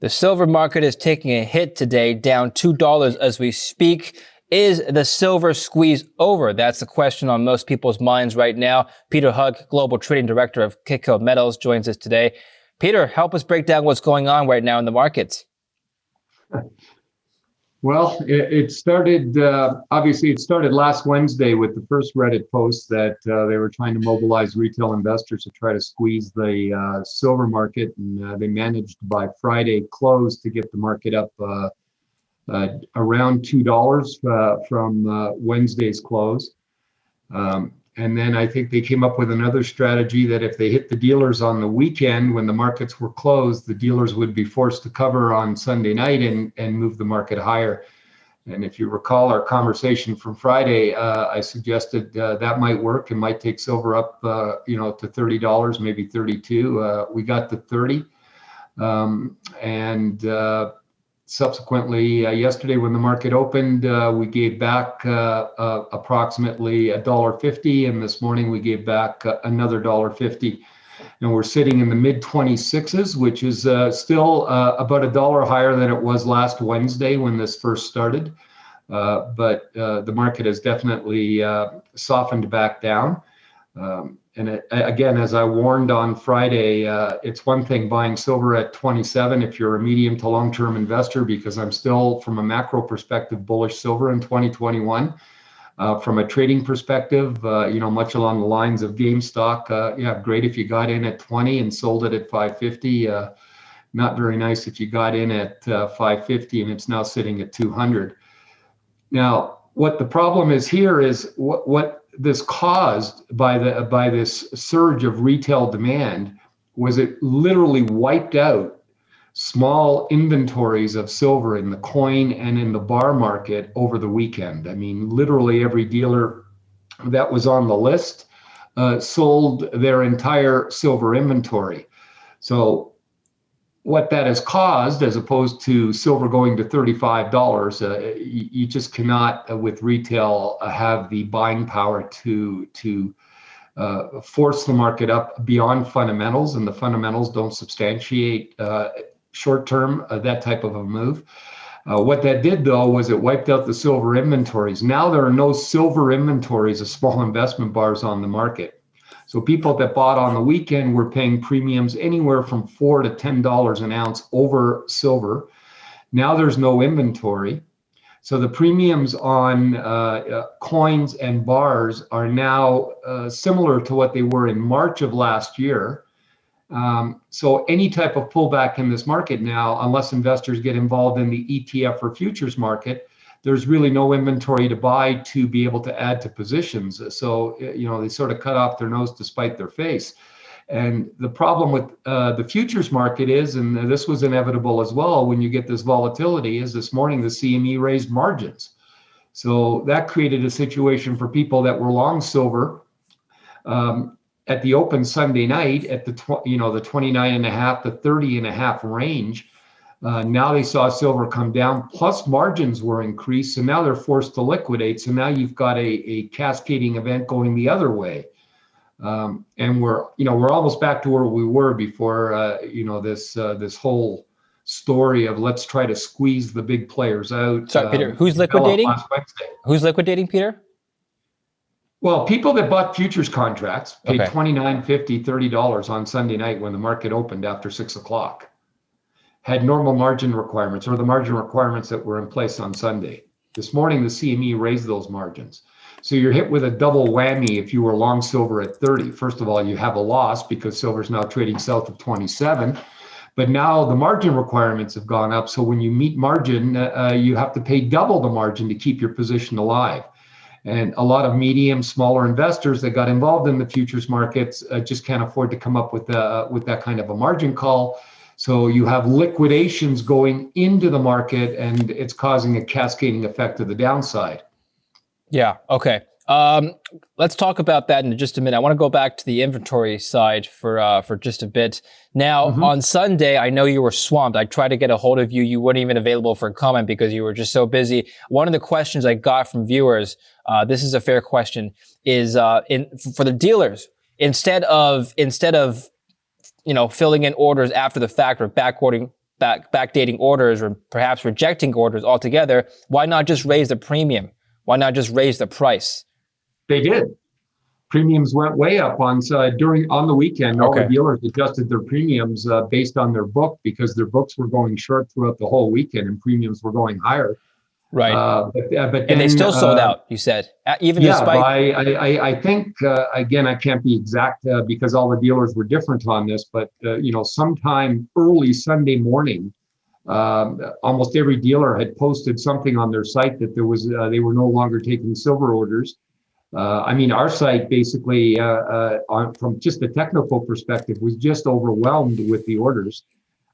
The silver market is taking a hit today, down $2 as we speak. Is the silver squeeze over? That's the question on most people's minds right now. Peter Hug, Global Trading Director of Kitco Metals, joins us today. Peter, help us break down what's going on right now in the markets. Well, it started, obviously it started last Wednesday with the first Reddit post that they were trying to mobilize retail investors to try to squeeze the silver market. And they managed by Friday close to get the market up around $2 from Wednesday's close. And then I think they came up with another strategy that if they hit the dealers on the weekend when the markets were closed, the dealers would be forced to cover on Sunday night and move the market higher. And if you recall our conversation from Friday, I suggested that might work and might take silver up, to $30, maybe 32. We got to 30. Subsequently, yesterday when the market opened, we gave back approximately $1.50, and this morning we gave back another $1.50. And we're sitting in the mid 26s, which is still about $1 higher than it was last Wednesday when this first started. But the market has definitely softened back down. Again, as I warned on Friday, it's one thing buying silver at 27 if you're a medium to long-term investor, because I'm still, from a macro perspective, bullish silver in 2021. From a trading perspective, much along the lines of GameStop, great if you got in at 20 and sold it at 550. Not very nice if you got in at 550 and it's now sitting at 200. Now, what the problem is here is what this caused by this surge of retail demand was it literally wiped out small inventories of silver in the coin and in the bar market over the weekend. I mean, literally every dealer that was on the list sold their entire silver inventory. So what that has caused, as opposed to silver going to $35, you just cannot, with retail, have the buying power to force the market up beyond fundamentals, and the fundamentals don't substantiate short-term that type of a move. What that did, though, was it wiped out the silver inventories. Now there are no silver inventories of small investment bars on the market. So people that bought on the weekend were paying premiums anywhere from $4 to $10 an ounce over silver. Now there's no inventory. So the premiums on coins and bars are now similar to what they were in March of last year. So any type of pullback in this market now, unless investors get involved in the ETF or futures market, there's really no inventory to buy to be able to add to positions. So, they sort of cut off their nose to spite their face. And the problem with the futures market is, and this was inevitable as well, when you get this volatility, is this morning the CME raised margins. So that created a situation for people that were long silver at the open Sunday night at the 29.5 to 30.5 range. Now they saw silver come down, plus margins were increased, so now they're forced to liquidate. So now you've got a cascading event going the other way, and we're almost back to where we were before. This whole story of let's try to squeeze the big players out. Sorry, Peter, who's liquidating? Who's liquidating, Peter? Well, people that bought futures contracts paid $29, $50, $30 on Sunday night when the market opened after 6 o'clock. Had normal margin requirements, or the margin requirements that were in place on Sunday. This morning, the CME raised those margins. So you're hit with a double whammy if you were long silver at 30. First of all, you have a loss because silver's now trading south of 27. But now the margin requirements have gone up. So when you meet margin, you have to pay double the margin to keep your position alive. And a lot of medium, smaller investors that got involved in the futures markets just can't afford to come up with that kind of a margin call. So you have liquidations going into the market, and it's causing a cascading effect to the downside. Yeah. Okay. Let's talk about that in just a minute. I want to go back to the inventory side for just a bit. Now, on Sunday, I know you were swamped. I tried to get a hold of you. You weren't even available for a comment because you were just so busy. One of the questions I got from viewers, this is a fair question, is for the dealers, instead of filling in orders after the fact or backordering backdating orders or perhaps rejecting orders altogether, why not just raise the premium? Why not just raise the price? They did. Premiums went way up on the weekend. All the Okay. dealers adjusted their premiums based on their book because their books were going short throughout the whole weekend and premiums were going higher. Right. But then, And they still sold out, you said, even yeah, despite. I think, again, I can't be exact because all the dealers were different on this, but, sometime early Sunday morning, almost every dealer had posted something on their site that they were no longer taking silver orders. Our site basically, from just a technical perspective, was just overwhelmed with the orders.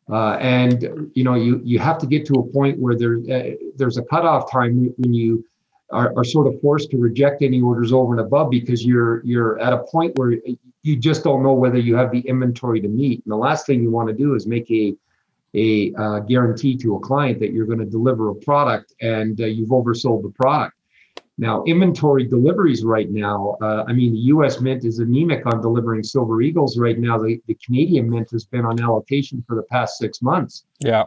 And you have to get to a point where there's a cutoff time when you are sort of forced to reject any orders over and above because you're at a point where you just don't know whether you have the inventory to meet. And the last thing you want to do is make a guarantee to a client that you're going to deliver a product and you've oversold the product. Now, inventory deliveries right now, the U.S. Mint is anemic on delivering Silver Eagles right now. The Canadian Mint has been on allocation for the past 6 months. Yeah.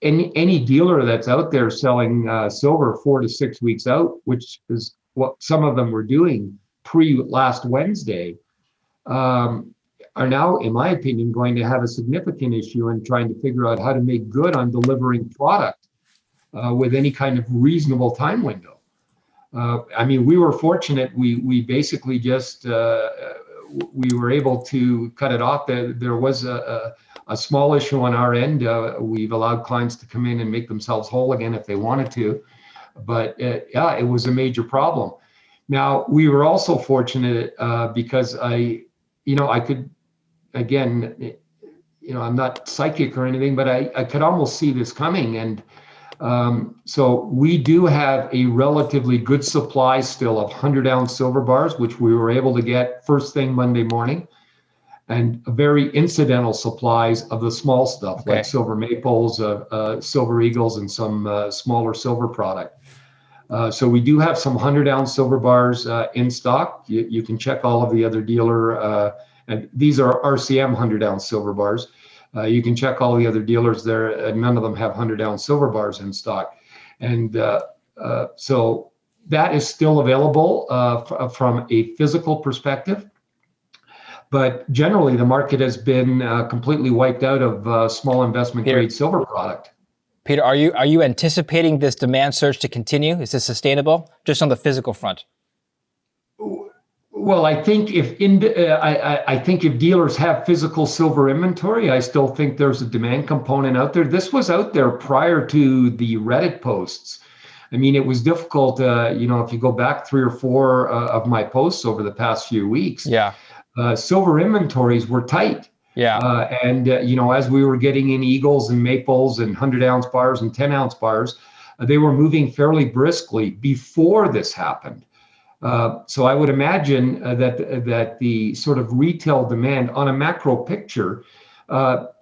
Any dealer that's out there selling silver 4 to 6 weeks out, which is what some of them were doing pre-last Wednesday, are now, in my opinion, going to have a significant issue in trying to figure out how to make good on delivering product with any kind of reasonable time window. We were fortunate. We basically just we were able to cut it off. There was a small issue on our end. We've allowed clients to come in and make themselves whole again if they wanted to, but it was a major problem. Now we were also fortunate because I could, again, I'm not psychic or anything, but I could almost see this coming and. So we do have a relatively good supply still of 100-ounce silver bars, which we were able to get first thing Monday morning, and very incidental supplies of the small stuff like silver maples, silver eagles, and some smaller silver product. So we do have some 100-ounce silver bars in stock. You can check all of the other dealer, and these are RCM 100-ounce silver bars. You can check all the other dealers there, and none of them have 100-ounce silver bars in stock. And so that is still available from a physical perspective. But generally, the market has been completely wiped out of small investment grade silver product. Peter, are you anticipating this demand surge to continue? Is this sustainable, just on the physical front? Well, I think if dealers have physical silver inventory, I still think there's a demand component out there. This was out there prior to the Reddit posts. It was difficult. If you go back 3 or 4 of my posts over the past few weeks, silver inventories were tight. Yeah. As we were getting in eagles and maples and 100-ounce bars and 10-ounce bars, they were moving fairly briskly before this happened. So I would imagine that the sort of retail demand on a macro picture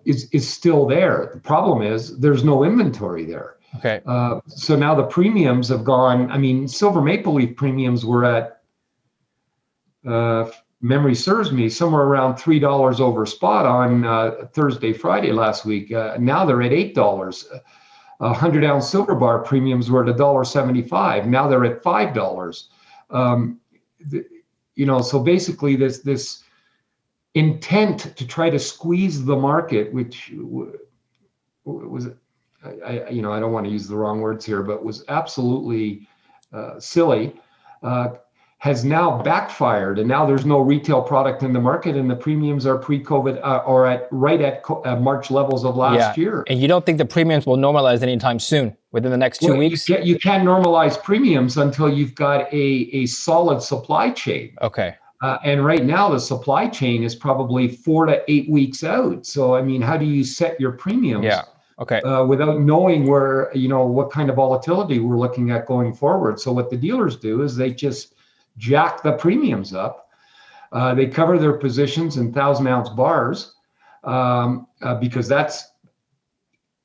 is still there. The problem is there's no inventory there. Okay. So now the premiums have gone. Silver maple leaf premiums were at, memory serves me, somewhere around $3 over spot on Thursday, Friday last week. Now they're at $8. 100-ounce silver bar premiums were at $1.75. Now they're at $5. So basically this intent to try to squeeze the market, which was, I don't want to use the wrong words here, but was absolutely silly, has now backfired, and now there's no retail product in the market, and the premiums are pre-COVID or right at March levels of last year. And you don't think the premiums will normalize anytime soon, within the next 2 weeks? You can't normalize premiums until you've got a solid supply chain. Okay. And right now the supply chain is probably 4 to 8 weeks out. So how do you set your premiums? Yeah. Okay. Without knowing where what kind of volatility we're looking at going forward. So what the dealers do is they just jack the premiums up. They cover their positions in 1,000-ounce bars because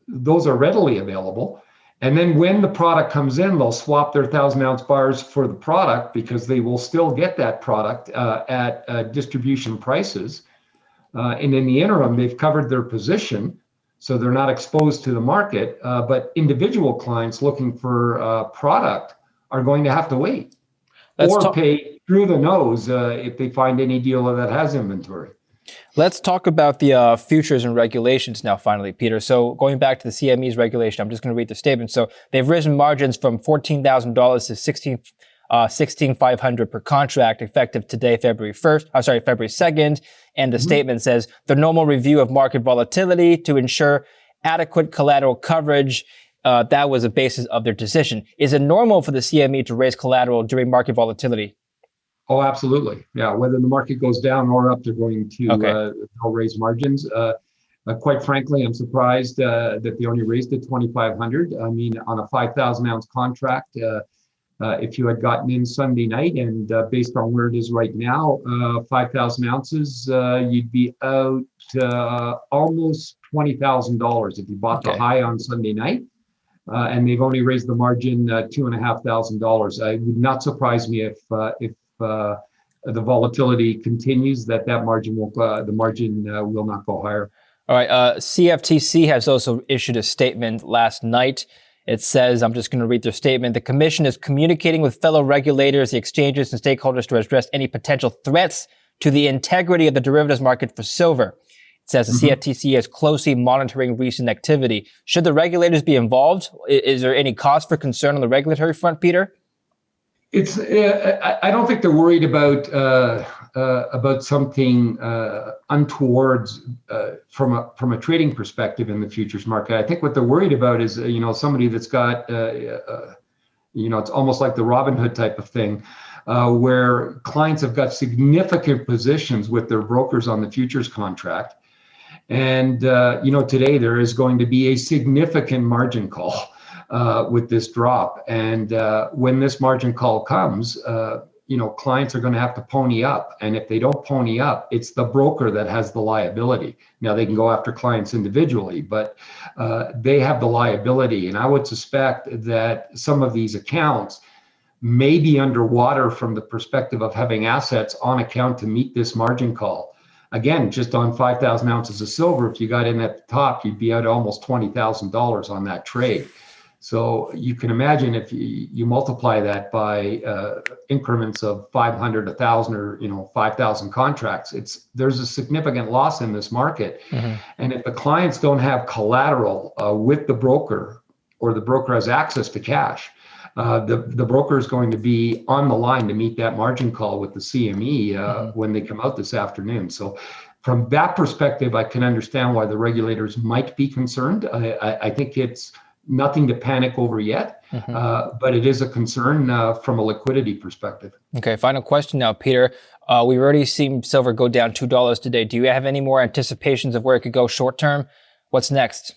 those are readily available. And then when the product comes in, they'll swap their 1,000-ounce bars for the product because they will still get that product at distribution prices. And in the interim, they've covered their position so they're not exposed to the market. But individual clients looking for product are going to have to wait or pay through the nose if they find any dealer that has inventory. Let's talk about the futures and regulations now, finally, Peter. So going back to the CME's regulation, I'm just going to read the statement. So they've risen margins from $14,000 to $16,500 per contract, effective today, February 2nd. And the statement says the normal review of market volatility to ensure adequate collateral coverage. That was the basis of their decision. Is it normal for the CME to raise collateral during market volatility? Oh, absolutely. Yeah. Whether the market goes down or up, they're going to they'll raise margins. Quite frankly, I'm surprised that they only raised it 2,500. I mean, on a 5,000 ounce contract, if you had gotten in Sunday night and based on where it is right now, 5,000 ounces, you'd be out almost $20,000 if you bought the high on Sunday night. And they've only raised the margin $2,500. It would not surprise me if the volatility continues, that margin will not go higher. All right. CFTC has also issued a statement last night. It says, I'm just going to read their statement. The commission is communicating with fellow regulators, the exchanges, and stakeholders to address any potential threats to the integrity of the derivatives market for silver. It says the CFTC is closely monitoring recent activity. Should the regulators be involved? Is there any cause for concern on the regulatory front, Peter? It's. I don't think they're worried about something untoward from a trading perspective in the futures market. I think what they're worried about is somebody that's got it's almost like the Robin Hood type of thing, where clients have got significant positions with their brokers on the futures contract, and today there is going to be a significant margin call. With this drop. And when this margin call comes, clients are going to have to pony up. And if they don't pony up, it's the broker that has the liability. Now, they can go after clients individually, but they have the liability. And I would suspect that some of these accounts may be underwater from the perspective of having assets on account to meet this margin call. Again, just on 5,000 ounces of silver, if you got in at the top, you'd be out almost $20,000 on that trade. So you can imagine if you multiply that by increments of 500, 1,000, or 5,000 contracts, there's a significant loss in this market. And if the clients don't have collateral with the broker, or the broker has access to cash, the broker is going to be on the line to meet that margin call with the CME when they come out this afternoon. So from that perspective, I can understand why the regulators might be concerned. I think it's nothing to panic over yet, but it is a concern from a liquidity perspective. Okay, final question now, Peter. We've already seen silver go down $2 today. Do you have any more anticipations of where it could go short term? What's next?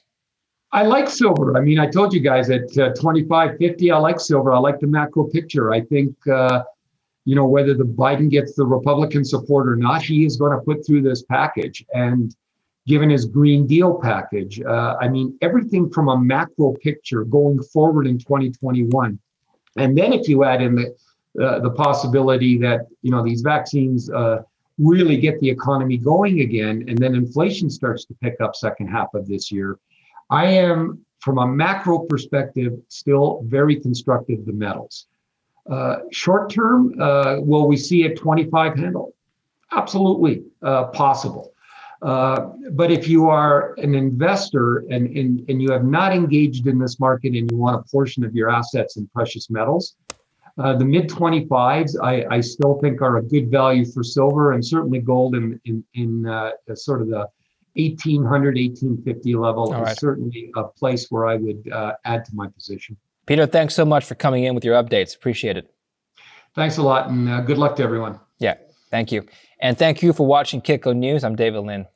I like silver. I mean, I told you guys at 25.50, I like silver. I like the macro picture. I think, whether the Biden gets the Republican support or not, he is going to put through this package. And given his Green Deal package, everything from a macro picture going forward in 2021. And then if you add in the possibility that, these vaccines really get the economy going again, and then inflation starts to pick up second half of this year, I am, from a macro perspective, still very constructive to metals. Short term, will we see a 25 handle? Absolutely possible. But if you are an investor and you have not engaged in this market and you want a portion of your assets in precious metals, the mid 25s I still think are a good value for silver, and certainly gold in sort of the 1800, 1850 level is certainly a place where I would add to my position. Peter, thanks so much for coming in with your updates. Appreciate it. Thanks a lot, and good luck to everyone. Yeah, thank you. And thank you for watching Kitco News. I'm David Lin.